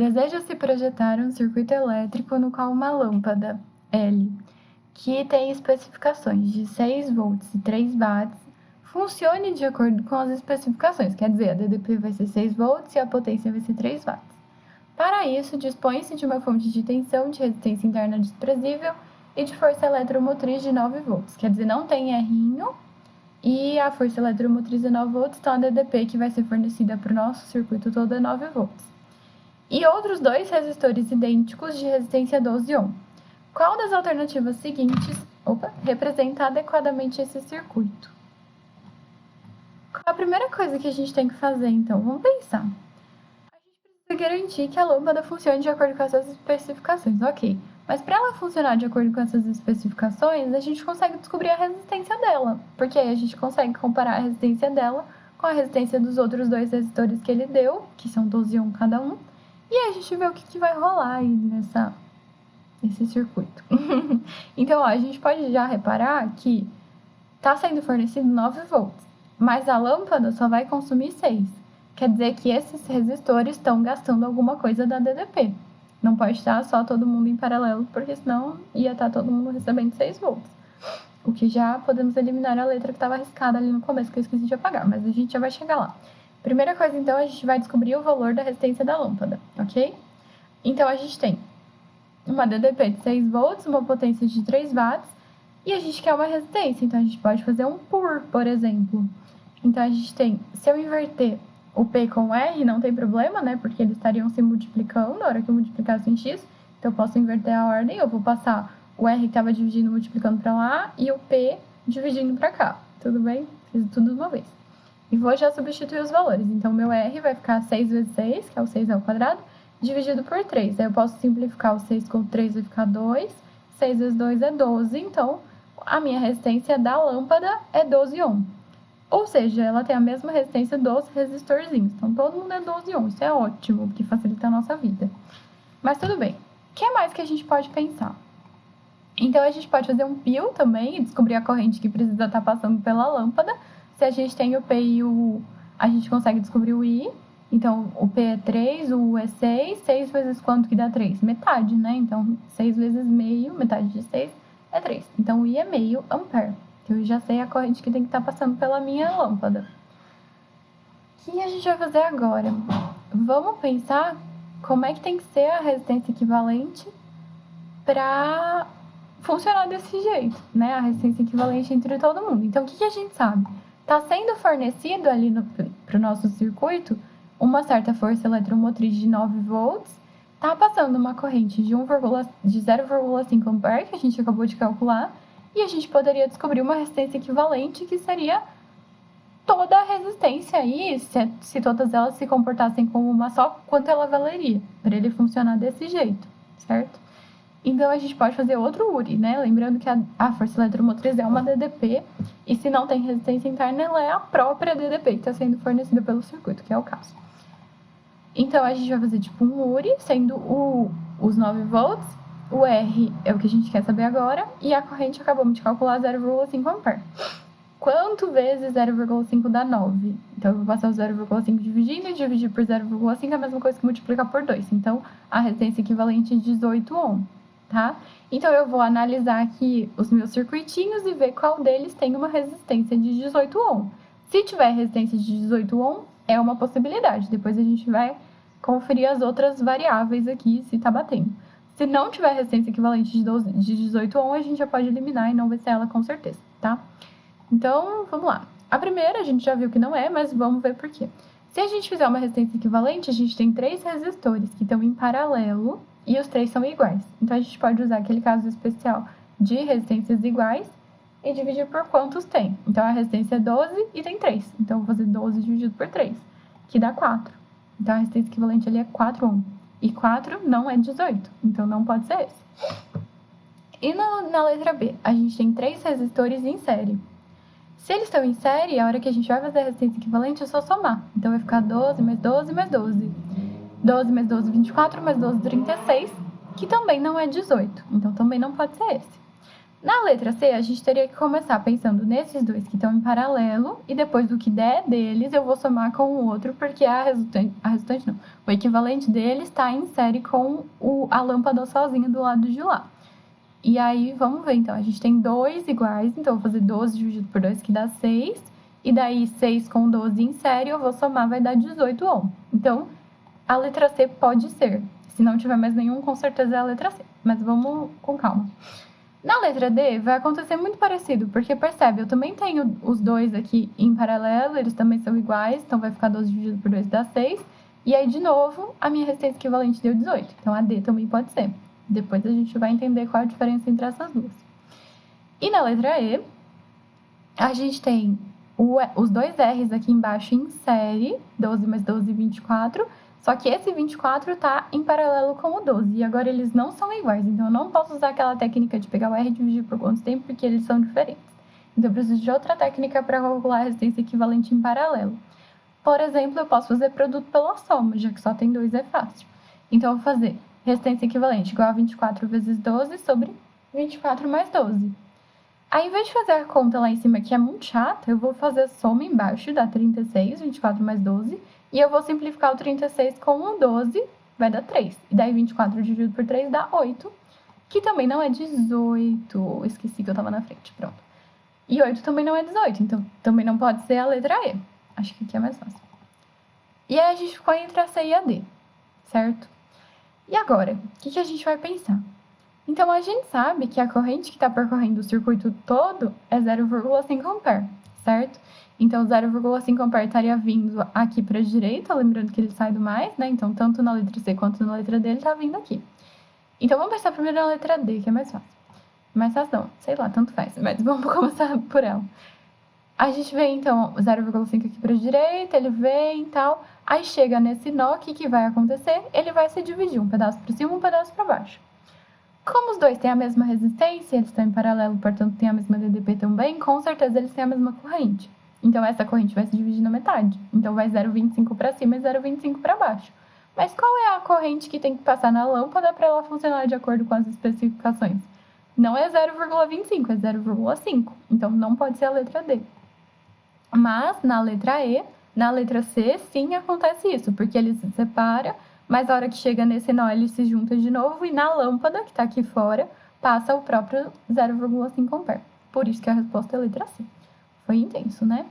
Deseja-se projetar um circuito elétrico no qual uma lâmpada L, que tem especificações de 6 volts e 3 watts, funcione de acordo com as especificações, quer dizer, a DDP vai ser 6 volts e a potência vai ser 3 watts. Para isso, dispõe-se de uma fonte de tensão de resistência interna desprezível e de força eletromotriz de 9 volts, quer dizer, não tem errinho, e a força eletromotriz é 9 volts, então a DDP que vai ser fornecida para o nosso circuito todo é 9 volts. E outros dois resistores idênticos de resistência 12 ohm. Qual das alternativas seguintes representa adequadamente esse circuito? A primeira coisa que a gente tem que fazer, então, vamos pensar. A gente precisa garantir que a lâmpada funcione de acordo com essas especificações, ok. Mas para ela funcionar de acordo com essas especificações, a gente consegue descobrir a resistência dela, porque aí a gente consegue comparar a resistência dela com a resistência dos outros dois resistores que ele deu, que são 12 ohm cada um, e aí a gente vê o que vai rolar aí nesse circuito. Então, ó, a gente pode já reparar que está sendo fornecido 9 volts, mas a lâmpada só vai consumir 6. Quer dizer que esses resistores estão gastando alguma coisa da DDP. Não pode estar só todo mundo em paralelo, porque senão ia estar todo mundo recebendo 6 volts. O que já podemos eliminar a letra que estava arriscada ali no começo, que eu esqueci de apagar, mas a gente já vai chegar lá. Primeira coisa, então, a gente vai descobrir o valor da resistência da lâmpada, ok? Então, a gente tem uma DDP de 6 volts, uma potência de 3 watts, e a gente quer uma resistência, então a gente pode fazer um por exemplo. Então, a gente tem, se eu inverter o P com o R, não tem problema, né? Porque eles estariam se multiplicando na hora que eu multiplicasse em X, então eu posso inverter a ordem, eu vou passar o R que estava dividindo, multiplicando para lá, e o P dividindo para cá, tudo bem? Fiz tudo de uma vez. E vou já substituir os valores. Então, meu R vai ficar 6 vezes 6, que é o 6 ao quadrado, dividido por 3. Aí eu posso simplificar o 6 com 3, vai ficar 2. 6 vezes 2 é 12. Então, a minha resistência da lâmpada é 12 ohm. Ou seja, ela tem a mesma resistência dos resistorzinhos. Então, todo mundo é 12 ohm. Isso é ótimo, porque facilita a nossa vida. Mas tudo bem. O que mais que a gente pode pensar? Então, a gente pode fazer um peel também e descobrir a corrente que precisa estar passando pela lâmpada. Se a gente tem o P e o U, a gente consegue descobrir o I. Então, o P é 3, o U é 6. 6 vezes quanto que dá 3? Metade, né? Então, 6 vezes meio, metade de 6 é 3. Então, o I é meio ampere. Então, eu já sei a corrente que tem que estar passando pela minha lâmpada. O que a gente vai fazer agora? Vamos pensar como é que tem que ser a resistência equivalente para funcionar desse jeito, né? A resistência equivalente entre todo mundo. Então, o que a gente sabe? Está sendo fornecido ali para o nosso circuito uma certa força eletromotriz de 9 volts, está passando uma corrente de 0,5 ampere, que a gente acabou de calcular, e a gente poderia descobrir uma resistência equivalente, que seria toda a resistência aí, se todas elas se comportassem como uma só, quanto ela valeria, para ele funcionar desse jeito, certo? Então, a gente pode fazer outro URI, né? Lembrando que a força eletromotriz é uma DDP, e se não tem resistência interna, ela é a própria DDP que está sendo fornecida pelo circuito, que é o caso. Então, a gente vai fazer tipo um URI, sendo os 9 volts, o R é o que a gente quer saber agora, e a corrente acabamos de calcular 0,5 ampere. Quanto vezes 0,5 dá 9? Então, eu vou passar o 0,5 dividindo, e dividir por 0,5 é a mesma coisa que multiplicar por 2. Então, a resistência equivalente é 18 ohm. Tá? Então, eu vou analisar aqui os meus circuitinhos e ver qual deles tem uma resistência de 18 ohm. Se tiver resistência de 18 ohm, é uma possibilidade. Depois a gente vai conferir as outras variáveis aqui, se tá batendo. Se não tiver resistência equivalente de 18 ohm, a gente já pode eliminar e não vai ser ela com certeza, tá? Então, vamos lá. A primeira a gente já viu que não é, mas vamos ver por quê. Se a gente fizer uma resistência equivalente, a gente tem 3 resistores que estão em paralelo, e os 3 são iguais. Então, a gente pode usar aquele caso especial de resistências iguais e dividir por quantos tem. Então, a resistência é 12 e tem 3. Então, eu vou fazer 12 dividido por 3, que dá 4. Então, a resistência equivalente ali é 4 ohm. E 4 não é 18, então não pode ser esse. E na letra B, a gente tem 3 resistores em série. Se eles estão em série, a hora que a gente vai fazer a resistência equivalente é só somar. Então, vai ficar 12 mais 12 mais 12. 12 mais 12, 24, mais 12, 36, que também não é 18. Então, também não pode ser esse. Na letra C, a gente teria que começar pensando nesses dois que estão em paralelo, e depois do que der deles, eu vou somar com o outro, porque a resultante não. O equivalente deles está em série com a lâmpada sozinha do lado de lá. E aí, vamos ver, então, a gente tem dois iguais, então eu vou fazer 12 dividido por 2, que dá 6, e daí 6 com 12 em série, eu vou somar, vai dar 18 ohm. Então, a letra C pode ser. Se não tiver mais nenhum, com certeza é a letra C. Mas vamos com calma. Na letra D, vai acontecer muito parecido, porque percebe, eu também tenho os dois aqui em paralelo, eles também são iguais, então vai ficar 12 dividido por 2 dá 6. E aí, de novo, a minha resistência equivalente deu 18. Então, a D também pode ser. Depois a gente vai entender qual a diferença entre essas duas. E na letra E, a gente tem os dois R's aqui embaixo em série, 12 mais 12, 24. Só que esse 24 está em paralelo com o 12, e agora eles não são iguais, então eu não posso usar aquela técnica de pegar o R e dividir por quanto tempo, porque eles são diferentes. Então eu preciso de outra técnica para calcular a resistência equivalente em paralelo. Por exemplo, eu posso fazer produto pela soma, já que só tem 2 é fácil. Então eu vou fazer resistência equivalente igual a 24 vezes 12 sobre 24 mais 12. Aí, em vez de fazer a conta lá em cima, que é muito chata, eu vou fazer a soma embaixo, dá 36, 24 mais 12, e eu vou simplificar o 36 com o 12, vai dar 3. E daí 24 dividido por 3 dá 8, que também não é 18. Esqueci que eu tava na frente, pronto. E 8 também não é 18, então também não pode ser a letra E. Acho que aqui é mais fácil. E aí a gente ficou entre a C e a D, certo? E agora, o que a gente vai pensar? Então, a gente sabe que a corrente que está percorrendo o circuito todo é 0,5 ampere, certo? Então, 0,5 ampere estaria vindo aqui para a direita, lembrando que ele sai do mais, né? Então, tanto na letra C quanto na letra D, ele está vindo aqui. Então, vamos pensar primeiro na letra D, que é mais fácil. Mais fácil não, sei lá, tanto faz, mas vamos começar por ela. A gente vê, então, 0,5 aqui para a direita, ele vem e tal. Aí, chega nesse nó, o que vai acontecer? Ele vai se dividir, um pedaço para cima e um pedaço para baixo. Como os dois têm a mesma resistência, eles estão em paralelo, portanto têm a mesma DDP também, com certeza eles têm a mesma corrente. Então essa corrente vai se dividir na metade. Então vai 0,25 para cima e 0,25 para baixo. Mas qual é a corrente que tem que passar na lâmpada para ela funcionar de acordo com as especificações? Não é 0,25, é 0,5. Então não pode ser a letra D. Mas na letra E, na letra C, sim acontece isso, porque ele se separa, mas a hora que chega nesse nó, ele se junta de novo e na lâmpada, que está aqui fora, passa o próprio 0,5 ampere. Por isso que a resposta é a letra C. Foi intenso, né?